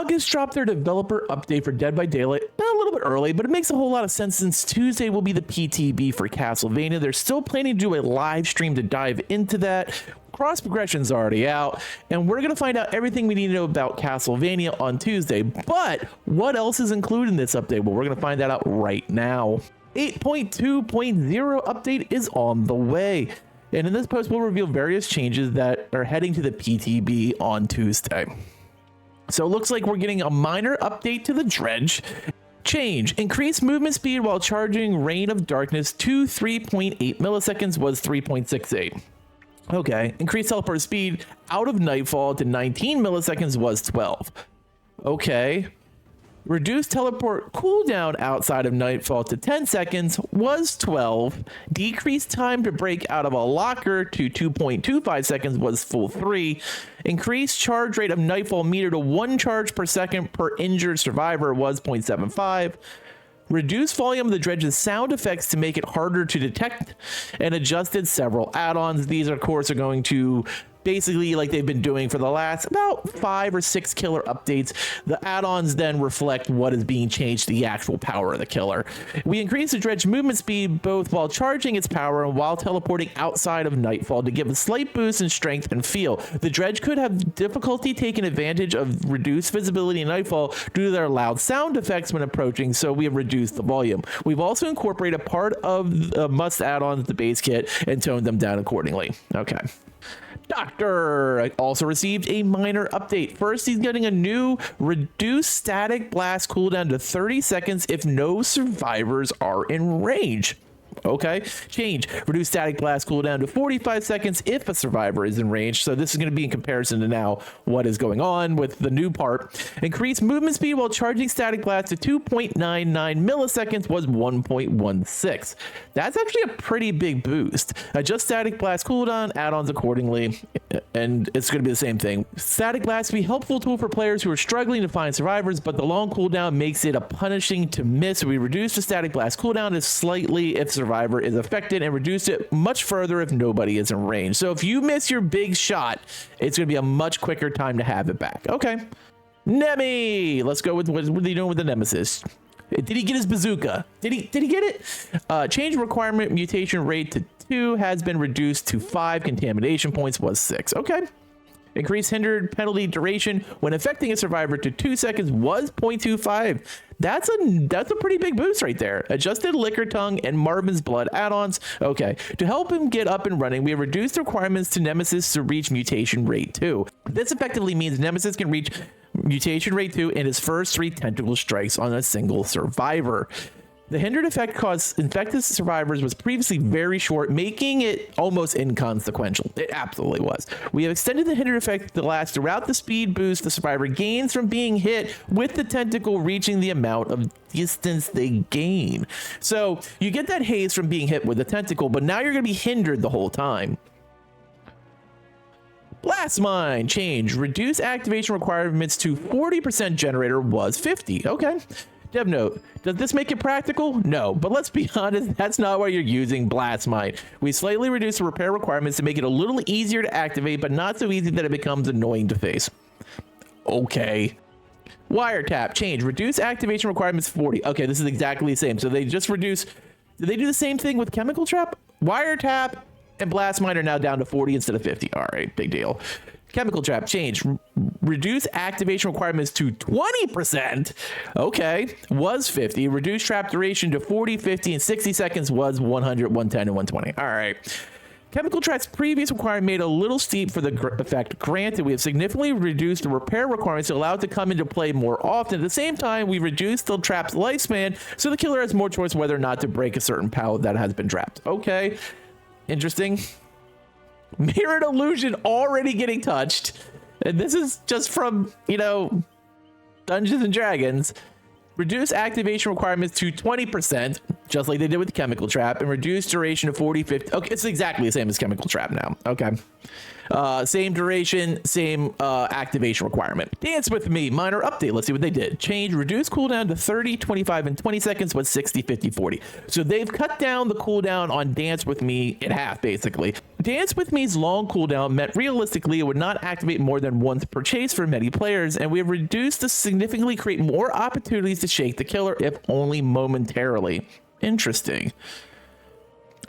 August dropped their developer update for Dead by Daylight a little bit early, but it makes a whole lot of sense since Tuesday will be the PTB for Castlevania. They're still planning to do a live stream to dive into that. Cross progression's already out, and we're going to find out everything we need to know about Castlevania on Tuesday. But what else is included in this update? Well, we're going to find that out right now. 8.2.0 update is on the way. And in this post, we'll reveal various changes that are heading to the PTB on Tuesday. So it looks like we're getting a minor update to the Dredge. Change. Increase movement speed while charging Reign of Darkness to 3.8 milliseconds was 3.68. Okay. Increase teleport speed out of Nightfall to 19 milliseconds was 12. Okay. Reduce teleport cooldown outside of Nightfall to 10 seconds was 12. Decrease time to break out of a locker to 2.25 seconds was full 3. Increase charge rate of Nightfall meter to 1 charge per second per injured survivor was 0.75. Reduce volume of the Dredge's sound effects to make it harder to detect, and adjusted several add-ons. These, of course, are going to basically, like they've been doing for the last about 5 or 6 killer updates, the add-ons then reflect what is being changed to the actual power of the killer. We increase the Dredge movement speed both while charging its power and while teleporting outside of Nightfall to give a slight boost in strength and feel. The Dredge could have difficulty taking advantage of reduced visibility in Nightfall due to their loud sound effects when approaching, so we have reduced the volume. We've also incorporated a part of the must add-ons to the base kit and toned them down accordingly. Okay. Doctor also received a minor update. First, he's getting a new reduced static blast cooldown to 30 seconds if no survivors are in range. Okay. Change. Reduce static blast cooldown to 45 seconds if a survivor is in range. So this is going to be in comparison to now what is going on with the new part. Increase movement speed while charging static blast to 2.99 milliseconds was 1.16. That's actually a pretty big boost. Adjust static blast cooldown, add-ons accordingly, and it's going to be the same thing. Static blast can be a helpful tool for players who are struggling to find survivors, but the long cooldown makes it a punishing to miss. We reduce the static blast cooldown to slightly if survivor is affected and reduce it much further if nobody is in range. So if you miss your big shot, it's going to be a much quicker time to have it back. Okay. Nemi, let's go with what are they doing with the Nemesis? Did he get his bazooka? Did he get it? Change requirement mutation rate to 2 has been reduced to 5. Contamination points was 6. Okay. Increase hindered penalty duration when affecting a survivor to 2 seconds was 0.25. That's a pretty big boost right there. Adjusted Liquor Tongue and Marvin's Blood add-ons. Okay. To help him get up and running, we have reduced the requirements to Nemesis to reach mutation rate 2. This effectively means Nemesis can reach mutation rate 2 in his first 3 tentacle strikes on a single survivor. The hindered effect caused infected survivors was previously very short, making it almost inconsequential. It absolutely was. We have extended the hindered effect to last throughout the speed boost the survivor gains from being hit, with the tentacle reaching the amount of distance they gain. So you get that haze from being hit with the tentacle, but now you're going to be hindered the whole time. Blast Mine change. Reduce activation requirements to 40%. Generator was 50. Okay. Dev note, does this make it practical? No, but let's be honest, that's not why you're using Blast Mine. We slightly reduced the repair requirements to make it a little easier to activate, but not so easy that it becomes annoying to face. Okay. Wiretap change. Reduce activation requirements 40. Okay, this is exactly the same. So they just reduce. Did they do the same thing with Chemical Trap? Wiretap and Blast Mine are now down to 40 instead of 50. All right, big deal. Chemical Trap change. Reduce activation requirements to 20%. Okay, was 50. Reduce trap duration to 40, 50, and 60 seconds was 100, 110, and 120. All right. Chemical Trap's previous requirement made a little steep for the effect. Granted, we have significantly reduced the repair requirements to allow it to come into play more often. At the same time, we reduced the trap's lifespan, so the killer has more choice whether or not to break a certain pallet that has been trapped. Okay, interesting. Mirrored Illusion already getting touched. And this is just from, Dungeons and Dragons. Reduce activation requirements to 20%, just like they did with Chemical Trap, and reduce duration to 40, 50. Okay, it's exactly the same as Chemical Trap now. Okay. Same duration, same activation requirement. Dance with Me, minor update. Let's see what they did. Change reduce cooldown to 30, 25, and 20 seconds, but 60, 50, 40. So they've cut down the cooldown on Dance with Me in half, basically. Dance with Me's long cooldown meant realistically it would not activate more than once per chase for many players, and we have reduced to significantly create more opportunities to shake the killer, if only momentarily. Interesting.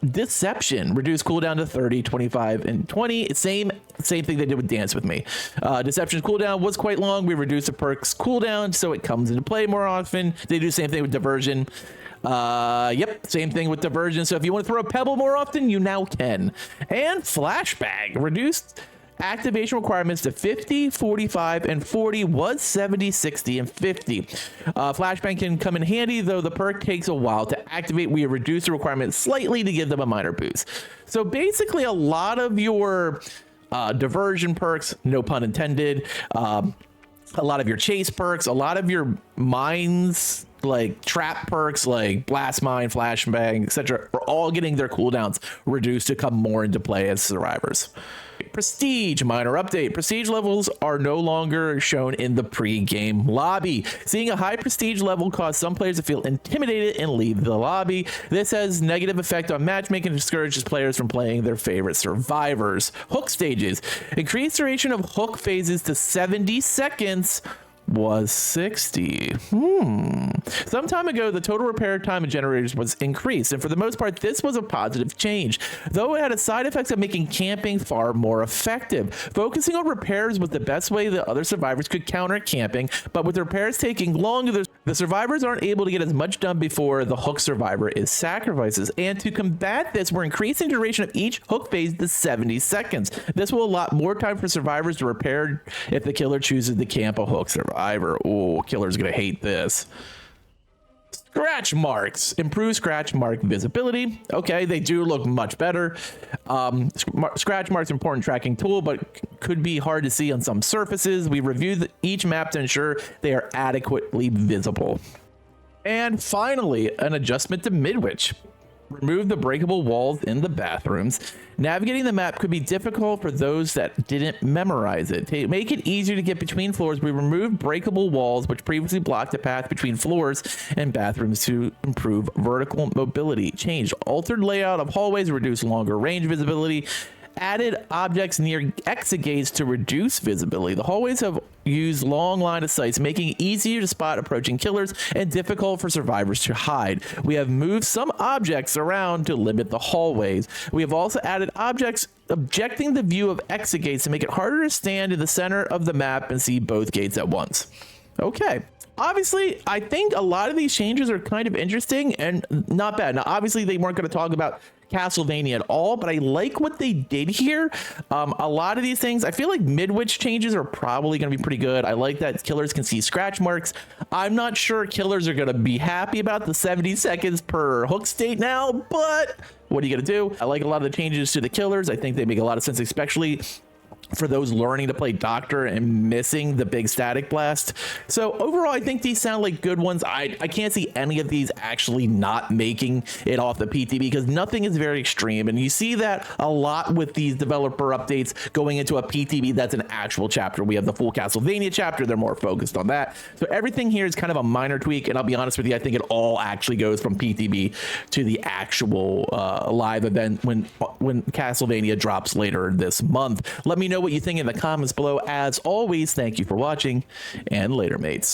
Deception, reduce cooldown to 30, 25, and 20. Same thing they did with Dance with Me. Deception's cooldown was quite long. We reduced the perk's cooldown so it comes into play more often. They do the same thing with Diversion. Yep, same thing with Diversion. So if you want to throw a pebble more often, you now can. And Flashbang, reduced activation requirements to 50, 45, and 40 was 70, 60, and 50. Flashbang can come in handy, though the perk takes a while to activate. We have reduced the requirement slightly to give them a minor boost. So basically, a lot of your diversion perks, no pun intended, a lot of your chase perks, a lot of your mines, like trap perks like Blast Mine, Flashbang, etc., are all getting their cooldowns reduced to come more into play as survivors. Prestige, minor update. Prestige levels are no longer shown in the pre-game lobby. Seeing a high prestige level cause some players to feel intimidated and leave the lobby. This has negative effect on matchmaking and discourages players from playing their favorite survivors. Hook stages. Increased duration of hook phases to 70 seconds was 60. Some time ago, the total repair time of generators was increased, and for the most part, this was a positive change, though it had a side effect of making camping far more effective. Focusing on repairs was the best way that other survivors could counter camping, but with repairs taking longer, the survivors aren't able to get as much done before the hook survivor is sacrifices, and to combat this, we're increasing duration of each hook phase to 70 seconds. This will allot more time for survivors to repair if the killer chooses to camp a hook survivor. Oh, killer's gonna hate this. Scratch marks, improve scratch mark visibility. Okay, they do look much better. Scratch marks are an important tracking tool, but could be hard to see on some surfaces. We reviewed each map to ensure they are adequately visible. And finally, an adjustment to Midwich. Remove the breakable walls in the bathrooms. Navigating the map could be difficult for those that didn't memorize it. To make it easier to get between floors, we removed breakable walls, which previously blocked the path between floors and bathrooms to improve vertical mobility. Changed altered layout of hallways, reduced longer range visibility. Added objects near exit gates to reduce visibility. The hallways have used long line of sights, making it easier to spot approaching killers and difficult for survivors to hide. We have moved some objects around to limit the hallways. We have also added objects objecting the view of exit gates to make it harder to stand in the center of the map and see both gates at once. Okay. Obviously, I think a lot of these changes are kind of interesting and not bad. Now, obviously, they weren't going to talk about Castlevania at all, but I like what they did here. A lot of these things, I feel like Midwich changes are probably going to be pretty good. I like that killers can see scratch marks. I'm not sure killers are going to be happy about the 70 seconds per hook state now, but what are you going to do? I like a lot of the changes to the killers. I think they make a lot of sense, especially for those learning to play Doctor and missing the big static blast. So overall, I think these sound like good ones. I can't see any of these actually not making it off the PTB because nothing is very extreme. And you see that a lot with these developer updates going into a PTB that's an actual chapter. We have the full Castlevania chapter. They're more focused on that. So everything here is kind of a minor tweak. And I'll be honest with you, I think it all actually goes from PTB to the actual live event when Castlevania drops later this month. Let me know what you think in the comments below. As always, thank you for watching, and later, mates.